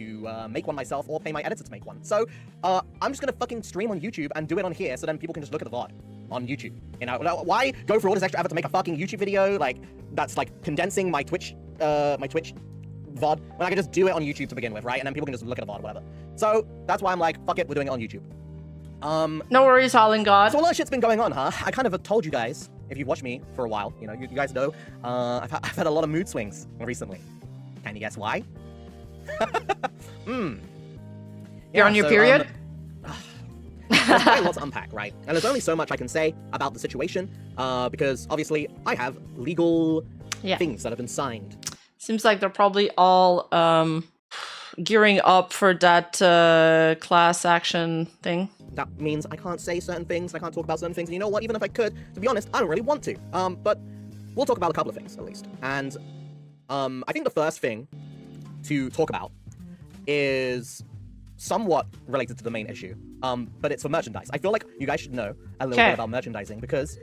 to make one myself or pay my editor to make one. So I'm just gonna fucking stream on YouTube and do it on here, so then people can just look at the VOD on YouTube. You know, why go through all this extra effort to make a fucking YouTube video like that's like condensing my Twitch VOD when I can just do it on YouTube to begin with, right? And then people can just look at the VOD or whatever. So that's why I'm like, fuck it, we're doing it on YouTube. No worries, Holland God. So a lot of shit's been going on, huh? I kind of told you guys, if you've watched me for a while, you know, you guys know, I've had a lot of mood swings recently. Can you guess why? You're on your period? There's quite a lot to unpack, right? And there's only so much I can say about the situation, because obviously I have legal things that have been signed. Seems like they're probably all gearing up for that class action thing. That means I can't say certain things, I can't talk about certain things, and you know what, even if I could, to be honest, I don't really want to. But we'll talk about a couple of things, at least. And I think the first thing to talk about is somewhat related to the main issue, but it's for merchandise. I feel like you guys should know a little bit about merchandising because,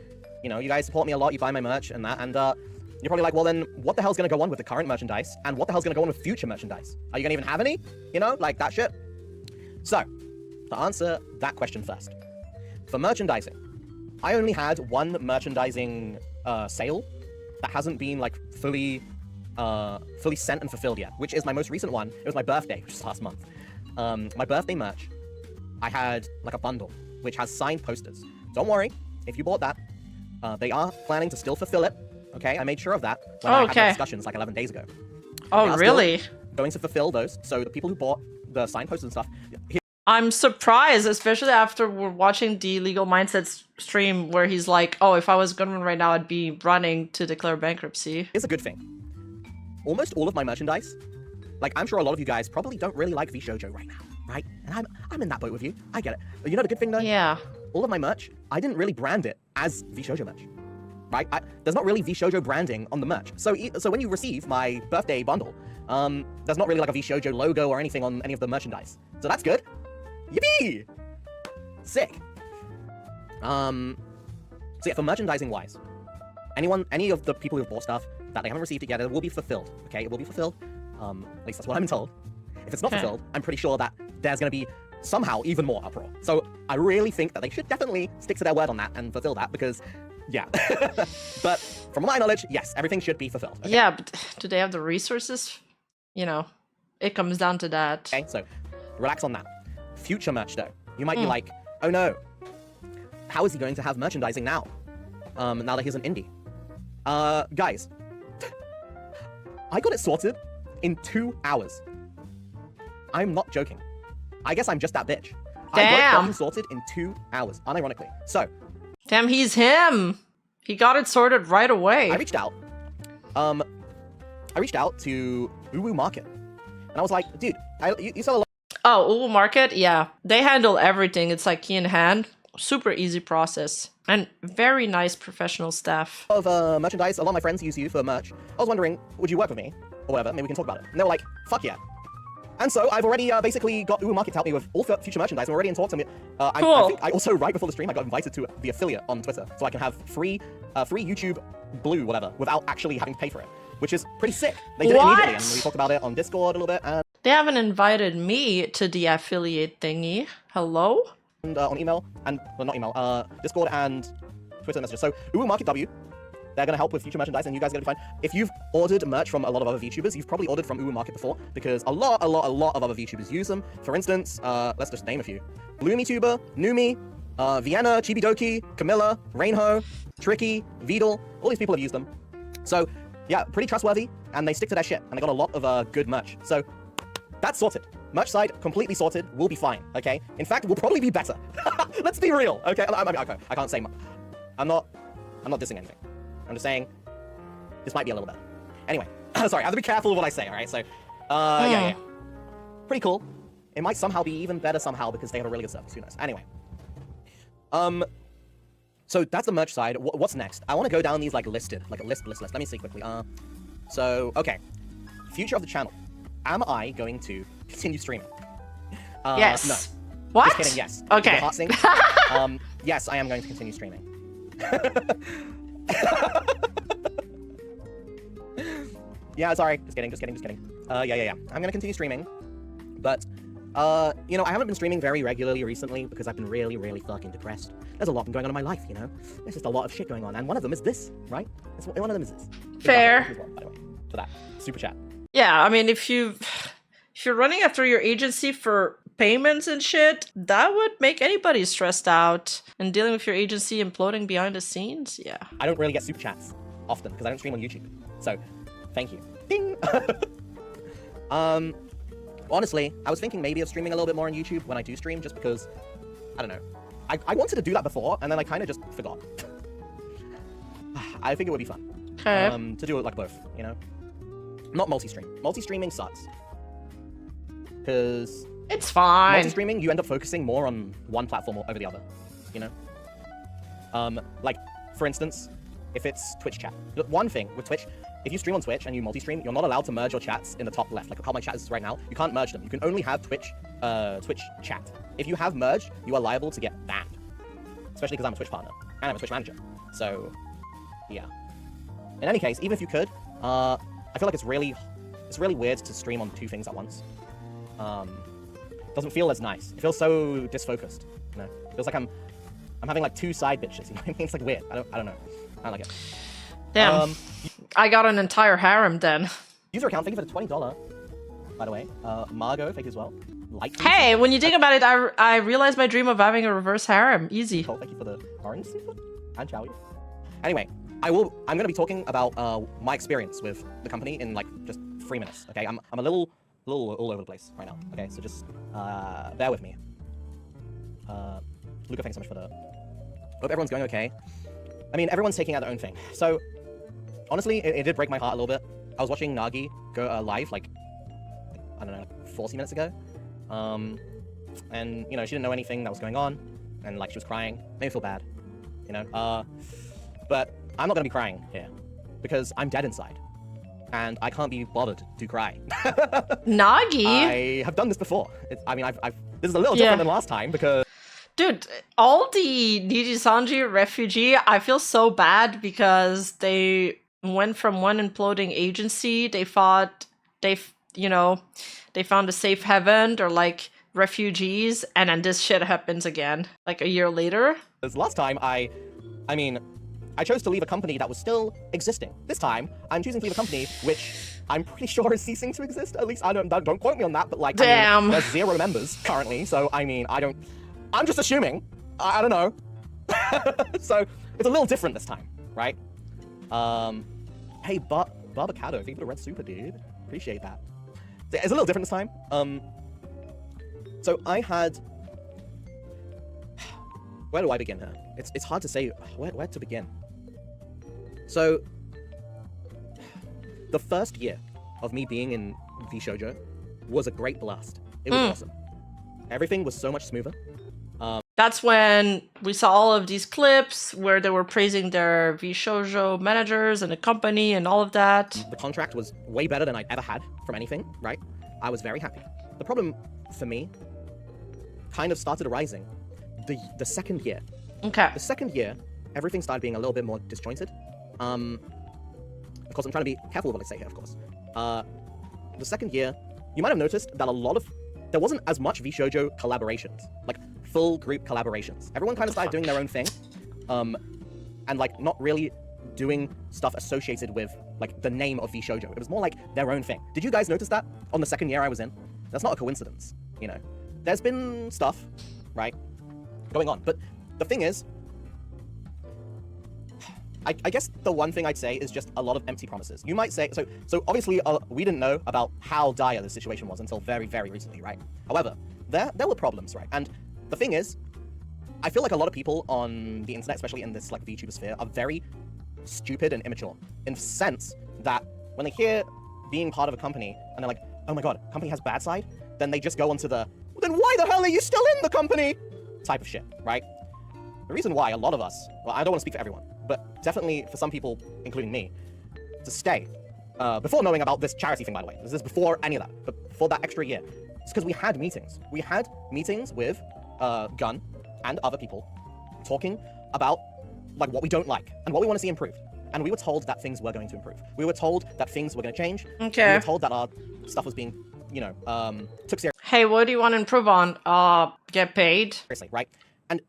you know, you guys support me a lot, you buy my merch and that, and you're probably like, well then, what the hell's gonna go on with the current merchandise, and what the hell's gonna go on with future merchandise? Are you gonna even have any? You know, like that shit? So, to answer that question first, for merchandising, I only had one merchandising sale that hasn't been like fully sent and fulfilled yet, which is my most recent one. It was my birthday, which was last month. My birthday merch, I had like a bundle, which has signed posters. Don't worry, if you bought that, they are planning to still fulfill it. Okay, I made sure of that when I had my discussions like 11 days ago. Oh, really? Going to fulfill those, so the people who bought the signed posters and stuff. I'm surprised, especially after we're watching the Legal Mindset stream where he's like, oh, if I was government right now, I'd be running to declare bankruptcy. It's a good thing. Almost all of my merchandise, like I'm sure a lot of you guys probably don't really like Vshojo right now, right? And I'm in that boat with you. I get it. But you know the good thing though? Yeah. All of my merch, I didn't really brand it as Vshojo merch. Right? There's not really Vshojo branding on the merch. So when you receive my birthday bundle, there's not really like a Vshojo logo or anything on any of the merchandise. So that's good. Yippee! Sick. So yeah, for merchandising wise, any of the people who've bought stuff that they haven't received it yet, it will be fulfilled. Okay, it will be fulfilled. At least that's what I'm told. If it's not fulfilled, I'm pretty sure that there's gonna be somehow even more uproar. So I really think that they should definitely stick to their word on that and fulfill that because yeah. But from my knowledge, yes, everything should be fulfilled. Okay? Yeah, but do they have the resources? You know, it comes down to that. Okay, so relax on that. Future merch, though. You might be like, oh no, how is he going to have merchandising now? Now that he's an indie. Guys, I got it sorted in 2 hours. I'm not joking. I guess I'm just that bitch. Damn. I got it sorted in 2 hours, unironically. So, damn, he's him. He got it sorted right away. I reached out to Uwu Market, and I was like, dude, you sell a lot. Oh, Uwu Market, yeah, they handle everything. It's like key in hand, super easy process, and very nice professional staff. Of merchandise. A lot of my friends use you for merch. I was wondering, would you work with me or whatever? Maybe we can talk about it. And they were like, fuck yeah. And so I've already basically got Uwu Market to help me with all future merchandise. I'm already in talks. Cool. I think I also, right before the stream, I got invited to the affiliate on Twitter, so I can have free YouTube Blue, whatever, without actually having to pay for it, which is pretty sick. They did it immediately, and we talked about it on Discord a little bit. And they haven't invited me to the affiliate thingy. Hello? And on email, and well, not email, Discord and Twitter messages. So Uwu Market W, they're going to help with future merchandise, and you guys are going to be fine. If you've ordered merch from a lot of other VTubers, you've probably ordered from Uwu Market before, because a lot of other VTubers use them. For instance, let's just name a few. BloomiTuber, Numi, Vienna, Chibidoki, Camilla, Rainho, Tricky, Vidal, all these people have used them. So, yeah, pretty trustworthy, and they stick to their shit, and they got a lot of good merch. So, that's sorted. Merch side, completely sorted, we'll be fine, okay? In fact, we'll probably be better. Let's be real, okay? Okay, I can't say much. I'm not dissing anything. I'm just saying, this might be a little better. Anyway, sorry, I have to be careful of what I say, alright? So, yeah. Pretty cool. It might somehow be even better somehow because they have a really good service, who knows? Anyway. So that's the merch side. What's next? I want to go down these, like, listed. Like, a list. Let me see quickly. So, okay. Future of the channel. Am I going to continue streaming? Yes. No. What? Just kidding, yes. Okay. Yes, I am going to continue streaming. Yeah, sorry. Just kidding. Yeah. I'm gonna continue streaming. But, you know, I haven't been streaming very regularly recently because I've been really, really fucking depressed. There's a lot going on in my life, you know? There's just a lot of shit going on, and one of them is this, right? One of them is this. Fair. As well, by the way, for that super chat. Yeah, I mean, if you're running after your agency for payments and shit, that would make anybody stressed out. And dealing with your agency imploding behind the scenes, yeah. I don't really get super chats often because I don't stream on YouTube. So, thank you. Ding! Honestly, I was thinking maybe of streaming a little bit more on YouTube when I do stream, just because, I don't know. I wanted to do that before, and then I kind of just forgot. I think it would be fun. Okay. To do it like both, you know? Not multi-stream. Multi-streaming sucks. Because... It's fine. Multi-streaming, you end up focusing more on one platform over the other, you know? Like, for instance, if it's Twitch chat. One thing with Twitch, if you stream on Twitch and you multi-stream, you're not allowed to merge your chats in the top left. Like how my chat is right now, you can't merge them. You can only have Twitch chat. If you have merged, you are liable to get banned. Especially because I'm a Twitch partner, and I'm a Twitch manager. So, yeah. In any case, even if you could, I feel like it's really weird to stream on two things at once. Doesn't feel as nice. It feels so disfocused, you know? It feels like I'm having like two side bitches, you know what I mean? It's like weird. I don't know. I don't like it. Damn. I got an entire harem then. User account, thank you for the $20, by the way. Margot, thank you as well. Like. Hey, when you think about it, I realized my dream of having a reverse harem. Easy. Cool, thank you for the orange seafood. And Chowie. Anyway, I'm gonna be talking about my experience with the company in like just 3 minutes. Okay, I'm a little all over the place right now. Okay, so just bear with me. Luca, thanks so much for the. Hope everyone's going okay. I mean, everyone's taking out their own thing. So, honestly, it did break my heart a little bit. I was watching Nagi go live like, I don't know, like 40 minutes ago. And, you know, she didn't know anything that was going on. And, like, she was crying. Made me feel bad, you know? But I'm not gonna be crying here. Because I'm dead inside. And I can't be bothered to cry. Nagi? I have done this before. I mean, this is a little different than last time because... Dude, all the Nijisanji refugee, I feel so bad because they went from one imploding agency, they thought they found a safe haven, or like refugees, and then this shit happens again, like a year later. This last time, I mean, I chose to leave a company that was still existing. This time, I'm choosing to leave a company which I'm pretty sure is ceasing to exist. At least, don't quote me on that, but like, damn. I mean, there's 0 members currently, so I mean, I'm just assuming. I don't know. So, it's a little different this time, right? Hey, Barbacado, thank you for the red super, dude. Appreciate that. It's a little different this time. So I had... Where do I begin here? It's hard to say where to begin. So, the first year of me being in Vshojo was a great blast. It was awesome. Everything was so much smoother. That's when we saw all of these clips where they were praising their Vshojo managers and the company and all of that. The contract was way better than I'd ever had from anything, right? I was very happy. The problem for me kind of started arising the second year. Okay. The second year, everything started being a little bit more disjointed. Of course, I'm trying to be careful with what I say here, of course. The second year, you might have noticed that there wasn't as much Vshojo collaborations, like full group collaborations. Everyone kind of started doing their own thing, and like not really doing stuff associated with like the name of Vshojo. It was more like their own thing. Did you guys notice that on the second year I was in? That's not a coincidence, you know. There's been stuff, right, going on, but the thing is, I guess the one thing I'd say is just a lot of empty promises. You might say, so obviously we didn't know about how dire the situation was until very, very recently, right? However, there were problems, right? And the thing is, I feel like a lot of people on the internet, especially in this like VTuber sphere, are very stupid and immature in the sense that when they hear being part of a company and they're like, oh my god, company has bad side, then they just go onto the, well, then why the hell are you still in the company? Type of shit, right? The reason why a lot of us, well, I don't want to speak for everyone, but definitely for some people, including me, to stay, before knowing about this charity thing, by the way, this is before any of that, but before that extra year, it's because we had meetings. We had meetings with Gun and other people talking about like what we don't like and what we want to see improved. And we were told that things were going to improve. We were told that things were going to change. Okay. We were told that our stuff was being you know, took Hey, what do you want to improve on? Get paid. seriously, right? And,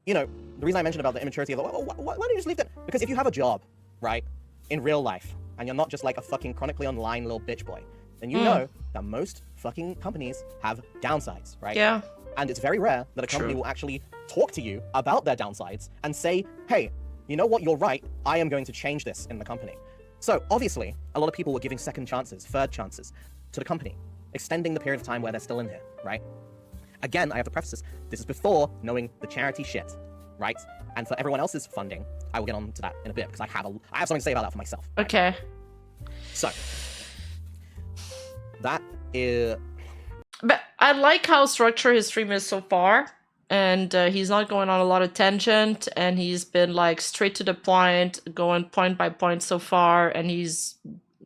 you know, the reason I mentioned about the immaturity of, why don't you just leave that? Because if you have a job, right, in real life, and you're not just like a fucking chronically online little bitch boy, then you know that most fucking companies have downsides, right? Yeah. And it's very rare that a company will actually talk to you about their downsides and say, hey, you know what, you're right, I am going to change this in the company. So obviously, a lot of people were giving second chances, third chances to the company, extending the period of time where they're still in here, right? Again, I have to preface this is before knowing the charity shit, right? And for everyone else's funding, I will get on to that in a bit because I have something to say about that for myself. Okay. So, that is... But I like how structured his stream is so far. And he's not going on a lot of tangent, and he's been like straight to the point, going point by point so far, and he's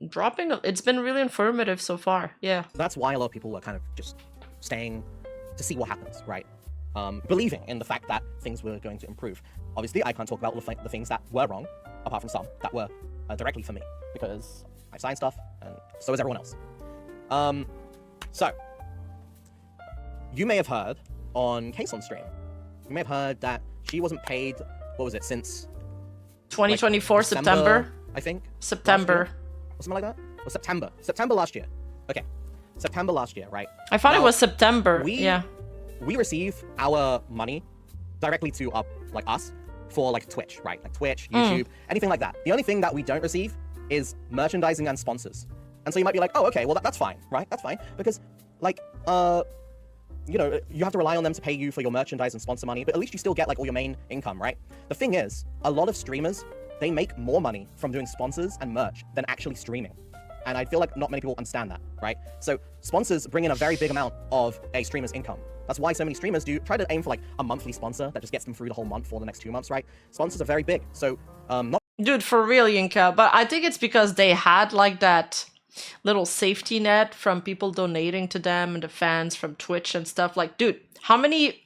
dropping. It's been really informative so far. Yeah. That's why a lot of people were kind of just staying to see what happens, right? Believing in the fact that things were going to improve. Obviously, I can't talk about all the things that were wrong, apart from some that were directly for me, because I signed stuff, and so is everyone else. So, you may have heard on Case on stream, you may have heard that she wasn't paid, what was it, since 2024 like, September, I think? September. Or something like that? Or September. September last year. Okay. September last year, right? I thought it was September. Yeah. We receive our money directly to us for like Twitch, right? Like Twitch, YouTube, anything like that. The only thing that we don't receive is merchandising and sponsors. And so you might be like, oh, okay, well that's fine, right? That's fine. Because like, you know, you have to rely on them to pay you for your merchandise and sponsor money, but at least you still get like all your main income, right? The thing is, a lot of streamers, they make more money from doing sponsors and merch than actually streaming. And I feel like not many people understand that, right? So sponsors bring in a very big amount of a streamer's income. That's why so many streamers do try to aim for like a monthly sponsor that just gets them through the whole month for the next 2 months, right? Sponsors are very big. So, not... Dude, for real, Yinka. But I think it's because they had like that little safety net from people donating to them and the fans from Twitch and stuff. Like, dude, how many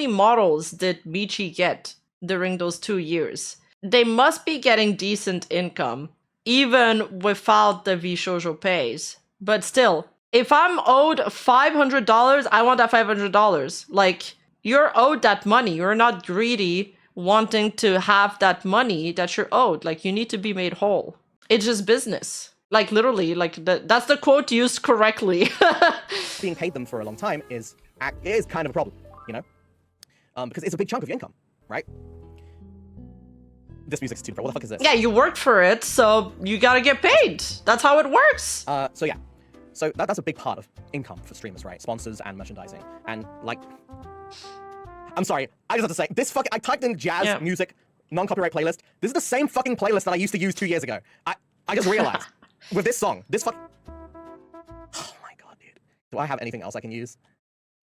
models did Michi get during those 2 years? They must be getting decent income, even without the Vshojo pays. But still, if I'm owed $500, I want that $500. Like, you're owed that money. You're not greedy wanting to have that money that you're owed. Like, you need to be made whole. It's just business. Like, literally, like, that's the quote used correctly. Being paid them for a long time is kind of a problem, you know? Because it's a big chunk of your income, right? This music's too pro. What the fuck is this? Yeah, you worked for it, so you gotta get paid. That's how it works. So yeah. So that's a big part of income for streamers, right? Sponsors and merchandising. And like... I'm sorry, I just have to say, this fucking... I typed in jazz music, non-copyright playlist. This is the same fucking playlist that I used to use 2 years ago. I just realized. With this song, this fuck... Oh my god, dude. Do I have anything else I can use?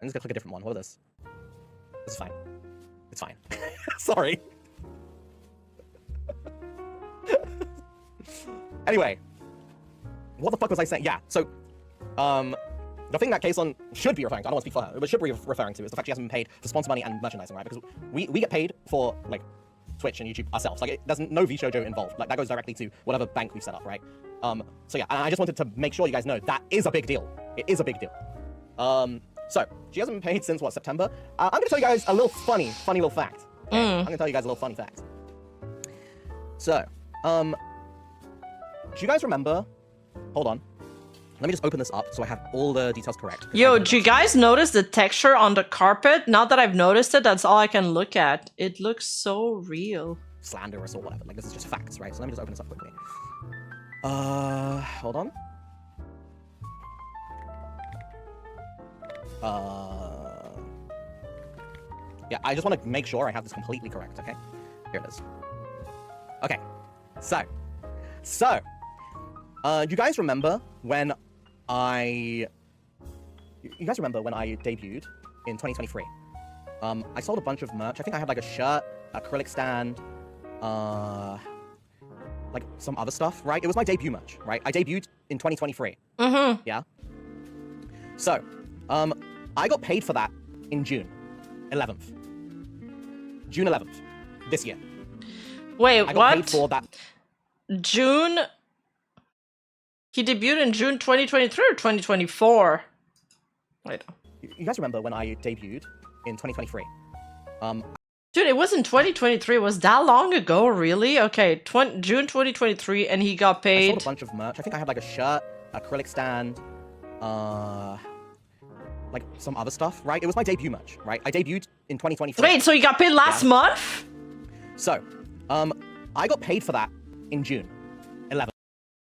I'm just gonna click a different one. What is this? This is fine. It's fine. Sorry. Anyway. What the fuck was I saying? Yeah, so... the thing that Kason should be referring to, I don't want to speak for her, but should be referring to is the fact she hasn't been paid for sponsor money and merchandising, right? Because we get paid for, like, Twitch and YouTube ourselves. Like, there's no Vshojo involved. Like, that goes directly to whatever bank we've set up, right? So yeah, and I just wanted to make sure you guys know that is a big deal. It is a big deal. So, she hasn't been paid since, what, September? I'm gonna tell you guys a little funny little fact. Okay? I'm gonna tell you guys a little funny fact. So, do you guys remember... Hold on. Let me just open this up so I have all the details correct. Yo, do you guys notice the texture on the carpet? Now that I've noticed it, that's all I can look at. It looks so real. Slanderous or whatever. Like, this is just facts, right? So let me just open this up quickly. Hold on. Yeah, I just want to make sure I have this completely correct, okay? Here it is. Okay. So, you guys remember when I debuted in 2023? I sold a bunch of merch. I think I had like a shirt, acrylic stand, like some other stuff, right? It was my debut merch, right? I debuted in 2023. Mm-hmm. Yeah? So, I got paid for that in June 11th. June 11th, this year. Wait, I got paid for that. June... He debuted in June 2023 or 2024? Wait. You guys remember when I debuted in 2023? Dude, it was in 2023. Was that long ago, really? Okay, June 2023, and he got I paid. sold a bunch of merch. I think I had like a shirt, acrylic stand, like some other stuff, right? It was my debut merch, right? I debuted in 2023. Wait, so you got paid last month? So, I got paid for that in June 11th.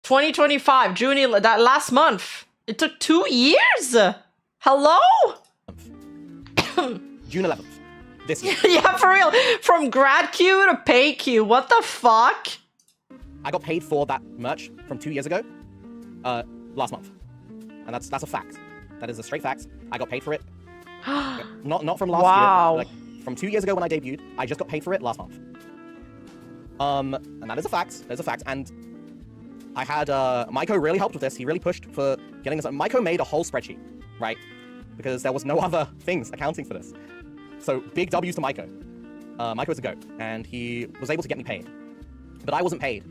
2025, June, that last month. It took 2 years? Hello? June 11th. This year. Yeah, for real. From grad queue to pay queue. What the fuck? I got paid for that merch from 2 years ago, last month. And that's a fact. That is a straight fact. I got paid for it. not from last year. Like from 2 years ago when I debuted, I just got paid for it last month. And that is a fact. There's a fact. And I had Maiko really helped with this. He really pushed for getting this. Maiko made a whole spreadsheet, right? Because there was no other things accounting for this. So big W's to Maiko. Maiko is a goat, and he was able to get me paid. But I wasn't paid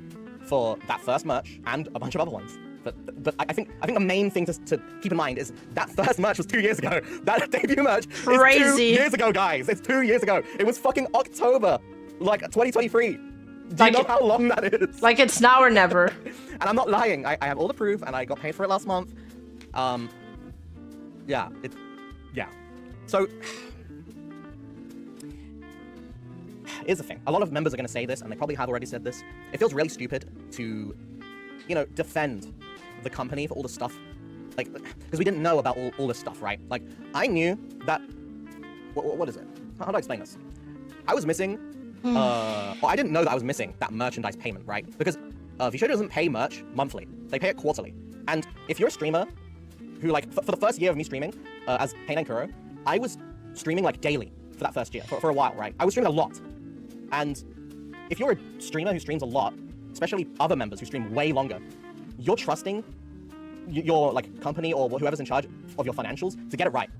for that first merch and a bunch of other ones. But I think the main thing to keep in mind is that first merch was 2 years ago. That debut merch is 2 years ago, guys. It's 2 years ago. It was fucking October, like 2023. Do you know how long that is? Like it's now or never. And I'm not lying. I have all the proof, and I got paid for it last month. Yeah. So here's the thing. A lot of members are going to say this, and they probably have already said this. It feels really stupid to, defend the company for all the stuff, like, because we didn't know about all this stuff, right? Like, I knew that, what is it? How do I explain this? I was missing, I didn't know that I was missing that merchandise payment, right? Because Vshojo doesn't pay merch monthly. They pay it quarterly. And if you're a streamer who, like, for the first year of me streaming as Pain and Kuro, I was streaming, like, daily for that first year, for a while, right? I was streaming a lot. And if you're a streamer who streams a lot, especially other members who stream way longer, you're trusting your like company or whoever's in charge of your financials to get it right?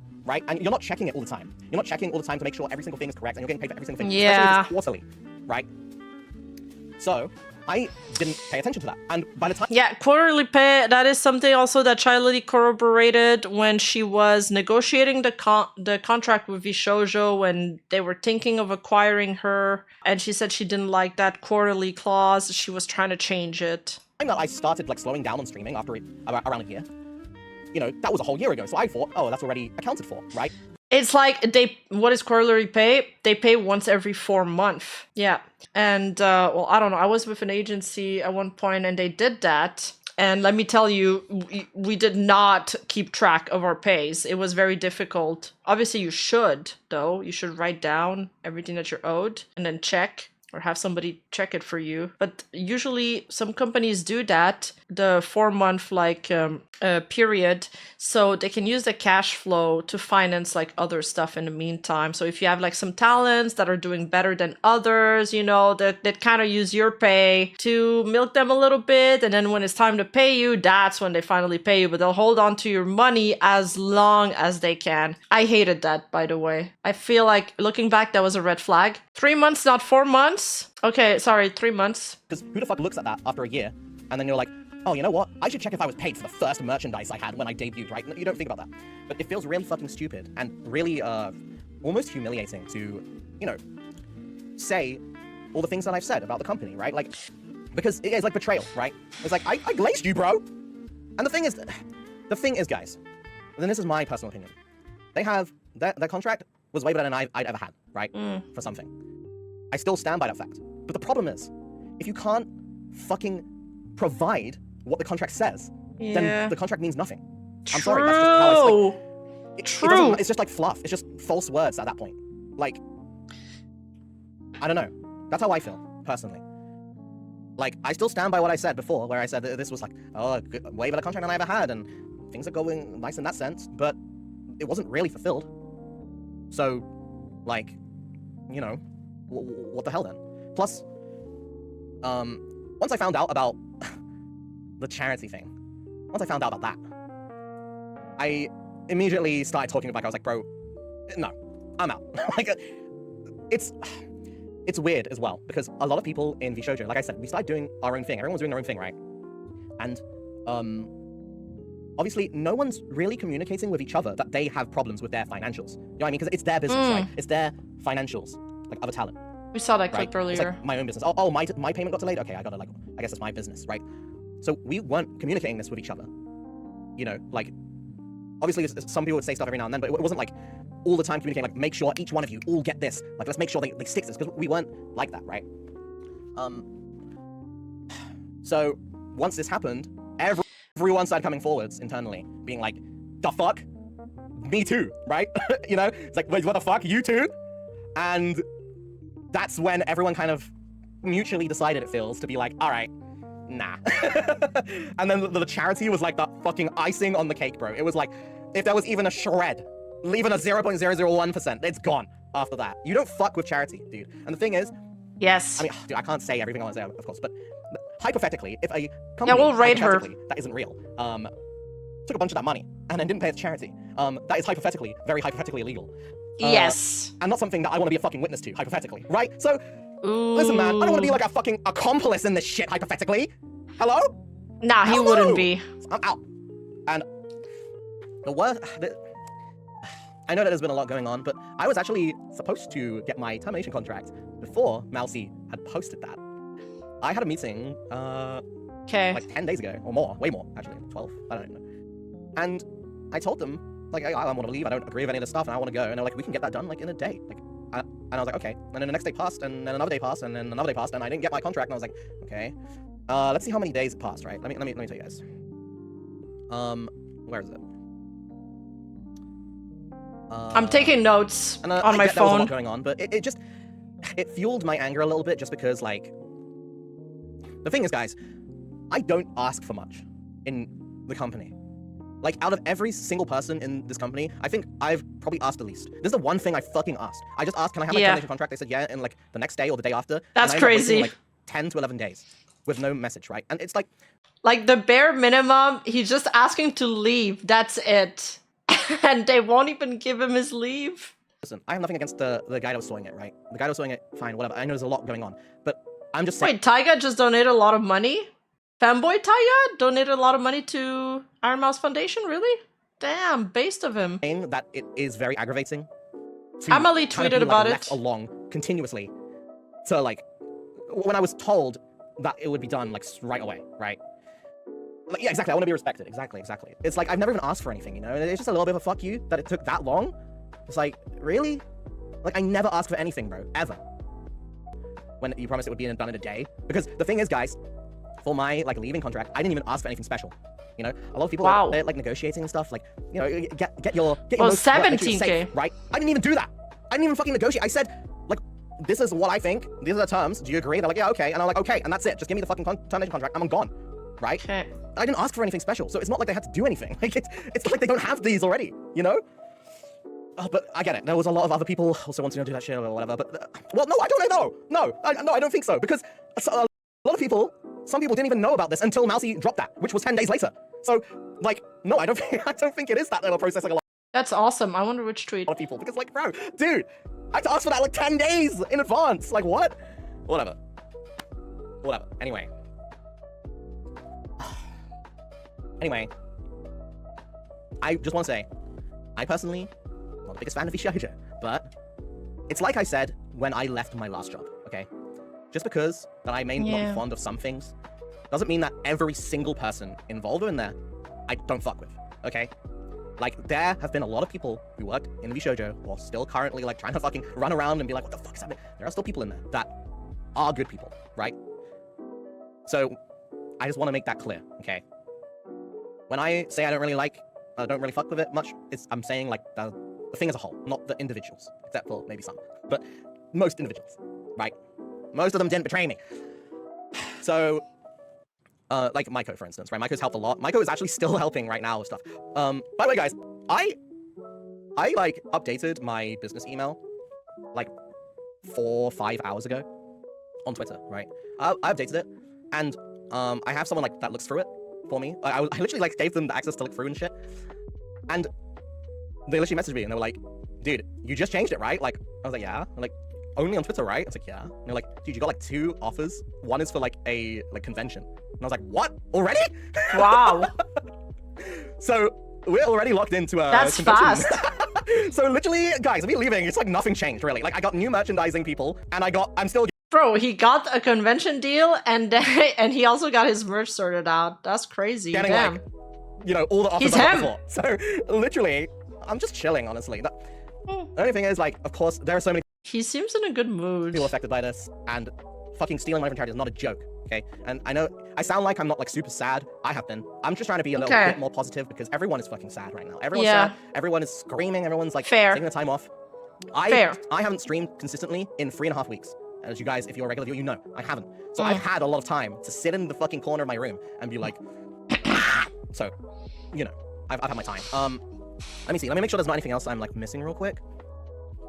And you're not checking it all the time. You're not checking all the time to make sure every single thing is correct and you're getting paid for every single thing. Yeah. Especially if it's quarterly, right? So I didn't pay attention to that. And by the time— Yeah, quarterly pay, that is something also that Childy corroborated when she was negotiating the contract with Vshojo when they were thinking of acquiring her. And she said she didn't like that quarterly clause. She was trying to change it. That I started like slowing down on streaming after around a year. That was a whole year ago. So I thought, oh, that's already accounted for, right? It's like what is quarterly pay? They pay once every 4 months. Yeah. And, well, I don't know. I was with an agency at one point and they did that. And let me tell you, we did not keep track of our pays. It was very difficult. Obviously, you should, though. You should write down everything that you're owed and then check or have somebody check it for you. But usually some companies do that, the 4 month period, so they can use the cash flow to finance like other stuff in the meantime. So if you have like some talents that are doing better than others, that kind of use your pay to milk them a little bit. And then when it's time to pay you, that's when they finally pay you. But they'll hold on to your money as long as they can. I hated that, by the way. I feel like looking back, that was a red flag. 3 months, not 4 months. Okay, sorry, 3 months. Because who the fuck looks at that after a year and then you're like, oh, you know what? I should check if I was paid for the first merchandise I had when I debuted, right? You don't think about that. But it feels really fucking stupid and really almost humiliating to, say all the things that I've said about the company, right? Like, because it is like betrayal, right? It's like, I glazed you, bro. And the thing is, guys, and then this is my personal opinion. They have, their contract was way better than I'd ever had, right? For something. I still stand by that fact. But the problem is, if you can't fucking provide what the contract says, then the contract means nothing. I'm sorry, that's just how it's like, it's just like fluff. It's just false words at that point. Like, I don't know. That's how I feel, personally. Like, I still stand by what I said before, where I said that this was like, oh, way better contract than I ever had, and things are going nice in that sense, but it wasn't really fulfilled. So, like, what the hell then? Plus, once I found out about the charity thing, once I found out about that, I immediately started talking about it. I was like, bro, no, I'm out. Like, it's weird as well, because a lot of people in Vshojo, like I said, we started doing our own thing. Everyone was doing their own thing, right? And obviously no one's really communicating with each other that they have problems with their financials. You know what I mean? Because it's their business, right? It's their financials, like other talent. We saw that clip It's earlier. like my own business. Oh, my payment got delayed? Okay, I gotta, like, I guess it's my business, right? So we weren't communicating this with each other. You know, like, obviously some people would say stuff every now and then, but it wasn't like all the time communicating, like, make sure each one of you all get this. Like, let's make sure they stick to this, because we weren't like that, right? So once this happened, everyone started coming forwards internally, being like, the fuck? Me too, right? You know? It's like, wait, what the fuck? You too? And that's when everyone kind of mutually decided, it feels, to be like, all right, nah. And then the charity was like the fucking icing on the cake, bro. It was like, if there was even a shred, even a 0.001%, it's gone after that. You don't fuck with charity, dude. And the thing is, Yes. I mean, dude, I can't say everything I want to say, of course, but hypothetically, if a company we'll rate her. that isn't real, took a bunch of that money and then didn't pay it to charity, that is hypothetically, very hypothetically illegal. Yes. And not something that I want to be a fucking witness to, hypothetically, right? So, Ooh. listen, man, I don't want to be like a fucking accomplice in this shit, hypothetically. Hello? Nah, he Hello? wouldn't be. I'm out. And the worst... I know that there's been a lot going on, but I was actually supposed to get my termination contract before Mousy had posted that. I had a meeting, Okay. like 10 days ago, or more, way more, actually, 12, I don't know. And I told them, like, I want to leave, I don't agree with any of this stuff, and I want to go, and they're like, we can get that done, like, in a day. Like, and I was like, okay. And then the next day passed, and then another day passed, and then another day passed, and I didn't get my contract, and I was like, okay. Let's see how many days passed, right? Let me tell you guys. Where is it? I'm taking notes and, on my there was a lot phone. going on, but it fueled my anger a little bit, just because, like, the thing is, guys, I don't ask for much in the company. Like, out of every single person in this company, I think I've probably asked the least. This is the one thing I fucking asked. I just asked, can I have my termination contract? They said, yeah, in, like, the next day or the day after. That's and I ended up crazy. waiting, like, 10 to 11 days with no message, right? And it's like... Like, the bare minimum, he's just asking to leave. That's it. And they won't even give him his leave. Listen, I have nothing against the guy that was sewing it, right? The guy that was sewing it, fine, whatever. I know there's a lot going on. But I'm just saying... Wait, Taiga just donated a lot of money? Fanboy Taiga donated a lot of money to Iron Mouse Foundation? Really? Damn, based of him. That it is very aggravating. Emily kind of tweeted be, about like, it. left along continuously. So, like, when I was told that it would be done, like, right away, right? Like, yeah, exactly. I want to be respected. Exactly. It's like, I've never even asked for anything, you know? It's just a little bit of a fuck you that it took that long. It's like, really? Like, I never asked for anything, bro. Ever. When you promised it would be done in a day. Because the thing is, guys, for my, like, leaving contract, I didn't even ask for anything special. You know? A lot of people, Wow. they're, like, negotiating and stuff. Like, you know, get your Well, most, what makes you 17K. safe, right? I didn't even do that. I didn't even fucking negotiate. I said, like, this is what I think. These are the terms. Do you agree? They're like, yeah, okay. And I'm like, okay. And that's it. Just give me the fucking termination contract. I'm gone. Right? Okay. I didn't ask for anything special, so it's not like they had to do anything. Like, it's like they don't have these already, you know? But I get it. There was a lot of other people also wanting to do that shit or whatever, but... well, no, I don't know. No, I don't think so, because a lot of people, some people didn't even know about this until Mousy dropped that, which was 10 days later. So, like, no, I don't think it is that little process like a lot That's awesome. I wonder which tweet. of people, because, like, bro, dude, I had to ask for that, like, 10 days in advance. Like, what? Whatever. Anyway, I just want to say, I personally, not the biggest fan of Vshojo, but it's like I said when I left my last job, okay? Just because that I may not be fond of some things, doesn't mean that every single person involved in there, I don't fuck with, okay? Like, there have been a lot of people who worked in Vshojo who are still currently, like, trying to fucking run around and be like, what the fuck is happening? There are still people in there that are good people, right? So, I just want to make that clear, okay? When I say I don't really fuck with it much, I'm saying, like, the thing as a whole, not the individuals, except for maybe some, but most individuals, right? Most of them didn't betray me. So, like Maiko, for instance, right? Maiko's helped a lot. Maiko is actually still helping right now with stuff. By the way, guys, I like, updated my business email, like, 4 or 5 hours ago on Twitter, right? I updated it, and, I have someone, like, that looks through it for me. I literally, like, gave them the access to look through and shit. And they literally messaged me and they were like, dude, you just changed it, right? Like, I was like, yeah. I'm like, only on Twitter, right? I was like, yeah. And they're like, dude, you got, like, 2 offers. One is for, like, a, like, convention. And I was like, what? Already? Wow. So we're already locked into a That's convention. fast. So literally, guys, me leaving, it's like nothing changed really. Like I got new merchandising people, and I'm still Bro, he got a convention deal and and he also got his merch sorted out. That's crazy. getting Damn. like, you know, all the offers He's I got him. before. So literally, I'm just chilling, honestly. The only thing is, like, of course, there are so many He seems in a good mood. people affected by this, and fucking stealing money from charity is not a joke, okay? And I know I sound like I'm not like super sad. I have been. I'm just trying to be a little Okay. bit more positive because everyone is fucking sad right now. Everyone's Yeah. sad. Everyone is screaming. Everyone's like Fair. taking the time off. Fair. I haven't streamed consistently in 3.5 weeks. As you guys, if you're a regular viewer, you know I haven't. So I've had a lot of time to sit in the fucking corner of my room and be like, so, you know, I've had my time. Let me see. Let me make sure there's not anything else I'm like missing real quick.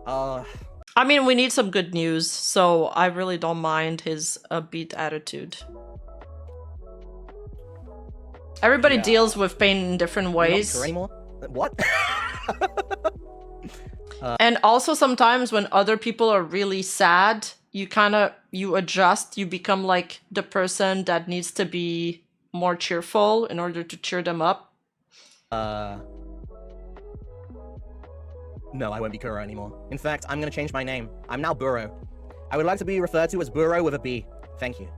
I mean, we need some good news, so I really don't mind his upbeat attitude. Everybody Yeah. deals with pain in different You're not ways. sure anymore? What? And also sometimes when other people are really sad, you adjust, you become like the person that needs to be more cheerful in order to cheer them up. No, I won't be Kuro anymore. In fact, I'm gonna change my name. I'm now Burrow. I would like to be referred to as Burrow with a B. Thank you.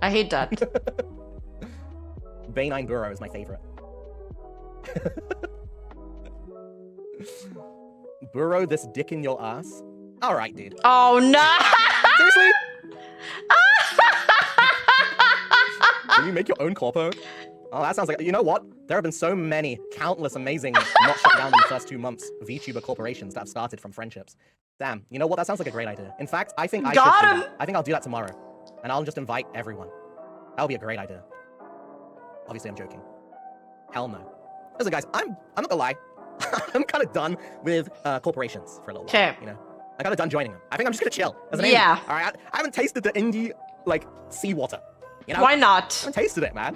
I hate that. Bay9 Burrow is my favorite. Burrow this dick in your ass? Alright, dude. Oh no! Seriously? Can you make your own corpo? Oh, that sounds like... You know what? There have been so many, countless amazing, not shut down in the first 2 months, VTuber corporations that have started from friendships. Damn, you know what? That sounds like a great idea. In fact, I think I Got should do him! that. I think I'll do that tomorrow. And I'll just invite everyone. That would be a great idea. Obviously, I'm joking. Hell no. Listen, guys, I'm not gonna lie. I'm kind of done with corporations for a little while. Okay. You know, I'm kind of done joining them. I think I'm just gonna chill as an Yeah. indie. All right, I haven't tasted the indie like seawater. You know, Why I not? haven't tasted it, man.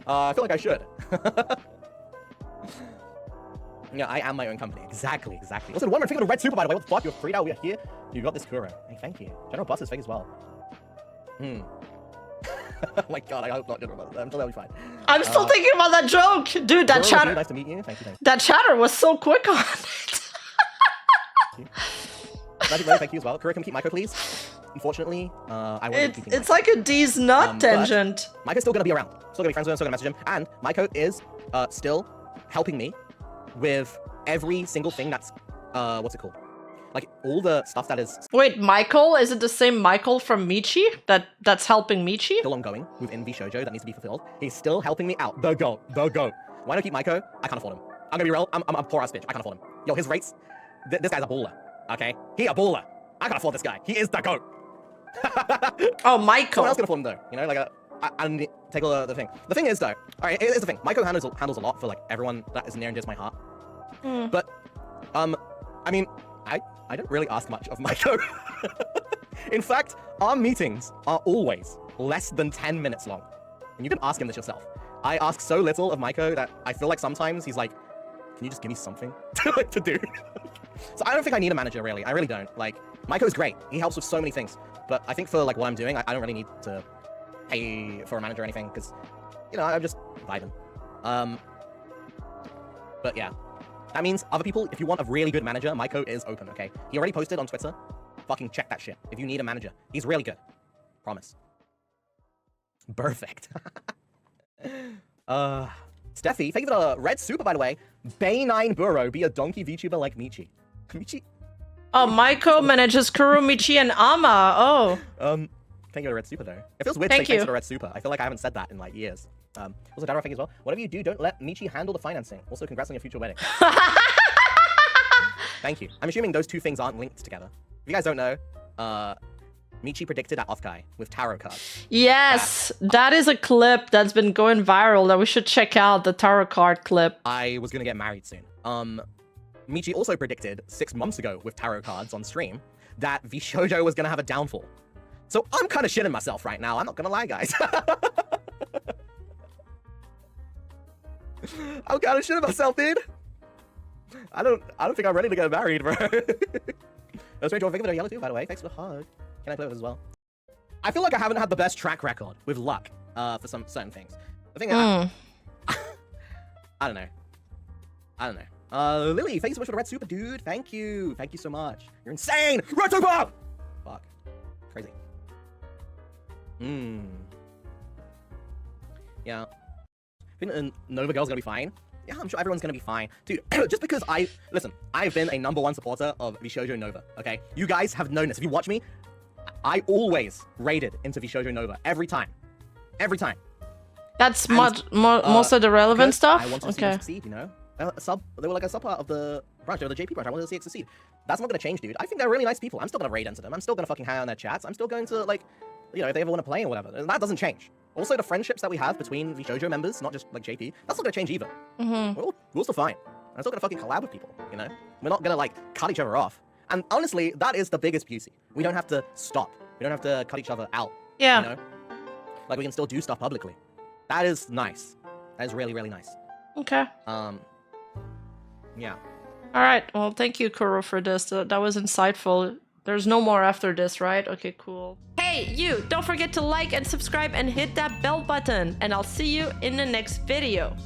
I feel like I should. Yeah, I am my own company. Exactly. Listen, one more thing on the red super, by the way. What the fuck? You're freed out. We are here. You got this Kuro. Hey, thank you. General Boss is fake as well. Oh my god, I hope not General Boss. I'm sure that'll be fine. I'm still thinking about that joke! Dude, that Kuro, chatter- nice to meet you. Thank you. that chatter was so quick on it! Magic Mode, thank you as well. Kuro, can we keep Maiko, please? Unfortunately, I won't be keeping It's Maiko. like a D's nut But- tangent. Maiko's still gonna be around. Still gonna be friends with him, still gonna message him. And Maiko is still helping me with every single thing that's, what's it called? Like, all the stuff that is Wait, Michael? Is it the same Michael from Michi that's helping Michi? still ongoing within Vshojo that needs to be fulfilled. He's still helping me out. The GOAT. Why not keep Maiko? I can't afford him. I'm gonna be real. I'm a poor ass bitch. I can't afford him. Yo, his rates. This guy's a baller. Okay? He a baller. I can't afford this guy. He is the GOAT. Oh, Michael. Someone else can afford him though. You know, like and take all the thing. The thing is though. All right, here's the thing. Maiko handles a lot for like everyone that is near and dear to my heart. But I mean, I don't really ask much of Maiko. In fact, our meetings are always less than 10 minutes long. And you can ask him this yourself. I ask so little of Maiko that I feel like sometimes he's like, can you just give me something to do? So I don't think I need a manager, really. I really don't. Like, Maiko is great. He helps with so many things. But I think for like what I'm doing, I don't really need to pay for a manager or anything, because, you know, I'm just vibing. But yeah. That means other people, if you want a really good manager, Maiko is open, okay? He already posted on Twitter. Fucking check that shit. If you need a manager, he's really good. Promise. Perfect. Steffi, thank you for the red super, by the way. Bay9 Burrow, be a donkey VTuber like Michi. Michi? Oh, Maiko manages Kuro, Michi, and Ama. Oh. Thank you for the red super, though. It feels weird to say thanks for the red super. I feel like I haven't said that in, like, years. Also, Dara, thank you as well. Whatever you do, don't let Michi handle the financing. Also, congrats on your future wedding. Thank you. I'm assuming those two things aren't linked together. If you guys don't know, Michi predicted at Offkai with tarot cards. Yes, that is a clip that's been going viral that we should check out, the tarot card clip. I was gonna get married soon. Michi also predicted 6 months ago with tarot cards on stream that Vshojo was gonna have a downfall. So I'm kind of shitting myself right now. I'm not gonna lie, guys. I'm kind of shitting myself, dude. I don't think I'm ready to get married, bro. That's Rachel. Thank you for the yellow too, by the way. Thanks for the hug. Can I play with it as well? I feel like I haven't had the best track record with luck for some certain things. The thing is, I don't know. Lily, thank you so much for the red super, dude. Thank you so much. You're insane. Retrospectives. Fuck, crazy. Yeah. I think Nova Girl's gonna be fine. Yeah, I'm sure everyone's gonna be fine. Dude, just because listen, I've been a #1 supporter of Vshojo Nova, okay? You guys have known this. If you watch me, I always raided into Vshojo Nova. Every time. That's most of the relevant stuff? I wanted to see them succeed, you know? They were like a subpart of the branch, they were the JP branch. I wanted to see it succeed. That's not gonna change, dude. I think they're really nice people. I'm still gonna raid into them. I'm still gonna fucking hang out on their chats. I'm still going to, like, you know, if they ever want to play or whatever. That doesn't change. Also, the friendships that we have between Vshojo members, not just, like, JP, that's not gonna change either. We're still fine. I'm still gonna fucking collab with people, you know? We're not gonna, like, cut each other off. And honestly, that is the biggest beauty. We don't have to stop. We don't have to cut each other out. Yeah. You know? Like, we can still do stuff publicly. That is nice. That is really, really nice. Okay. Yeah. Alright, well, thank you, Kuro, for this. That was insightful. There's no more after this, right? Okay, cool. Hey, you! Don't forget to like and subscribe and hit that bell button. And I'll see you in the next video.